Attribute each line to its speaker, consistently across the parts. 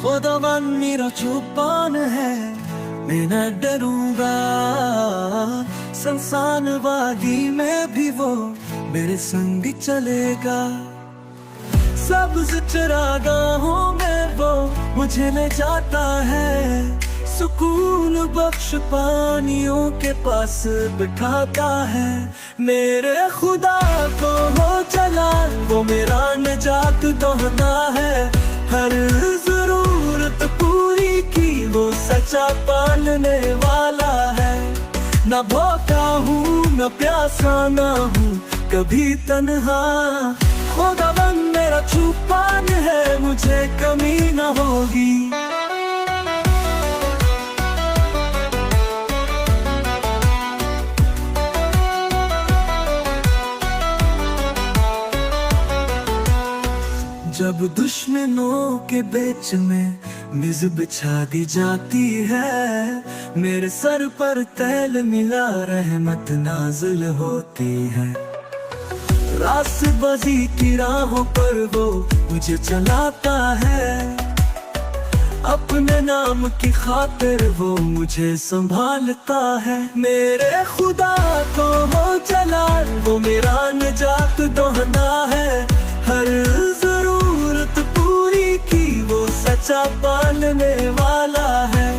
Speaker 1: खुदावन मेरा चुपान है, मैं न डरूंगा। संसान वादी में भी वो मेरे संग चलेगा। सब्ज चरागाहों में वो मुझे ले जाता है। सुकून बख्श पानियों के पास बिठाता है। मेरे खुदा को हो चला, वो मेरा निजात दोहना है। हर जरूरत पूरी की वो सच्चा पालने वाला है। न भूखा हूँ न प्यासा न हूँ कभी तन्हा। खुदावन मेरा छुपान है, मुझे कमी न होगी। जब दुश्मनों के बीच में मिज़ बिछा दी जाती है, मेरे सर पर तेल मिला रहमत नाज़िल होती है। रास्तबाज़ी की राहों पर वो मुझे चलाता है। अपने नाम की खातिर वो मुझे संभालता है। मेरे खुदा को हो चला, वो मेरा निजात दोहना है। हर जरूरत पूरी की वो सच्चा पालने वाला है।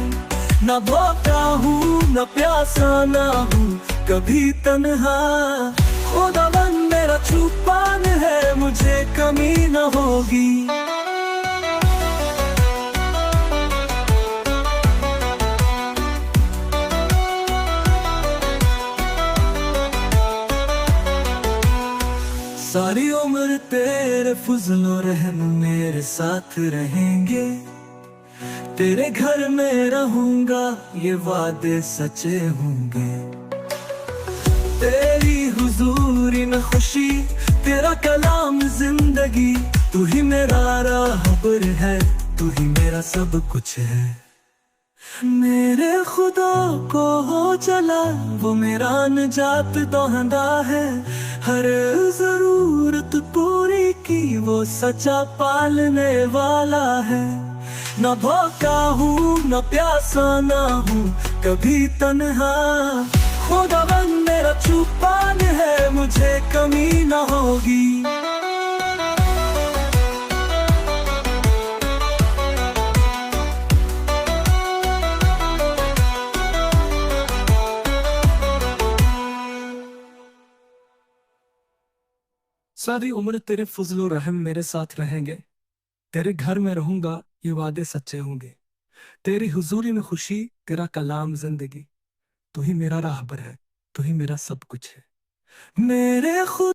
Speaker 1: न भूखा हूँ न प्यासा न हूँ कभी तन्हा। खुदावन मेरा छुपान है, मुझे कमी न होगी। सारी उम्र तेरे फज़ल रहम मेरे साथ रहेंगे। तेरे घर में रहूंगा, ये वादे सच्चे होंगे। तेरी हुजूरी में खुशी, तेरा कलाम जिंदगी। तू ही मेरा राहबर है, तू ही मेरा सब कुछ है। मेरे खुदा को हो चला, वो मेरा निजात दोहंदा है। हर जरूरत पूरी की वो सच्चा पालने वाला है। न भूखा हूँ न प्यासा न हूँ कभी तन्हा। खुदावन मेरा छुपान है, मुझे कमी न होगी। सारी उम्र तेरे फजलो रहम मेरे साथ रहेंगे। तेरे घर में रहूंगा, ये वादे सच्चे होंगे। तेरी हुजूरी में खुशी, तेरा कलाम जिंदगी। तू ही मेरा राहबर है, तू ही मेरा सब कुछ है। मेरे खुद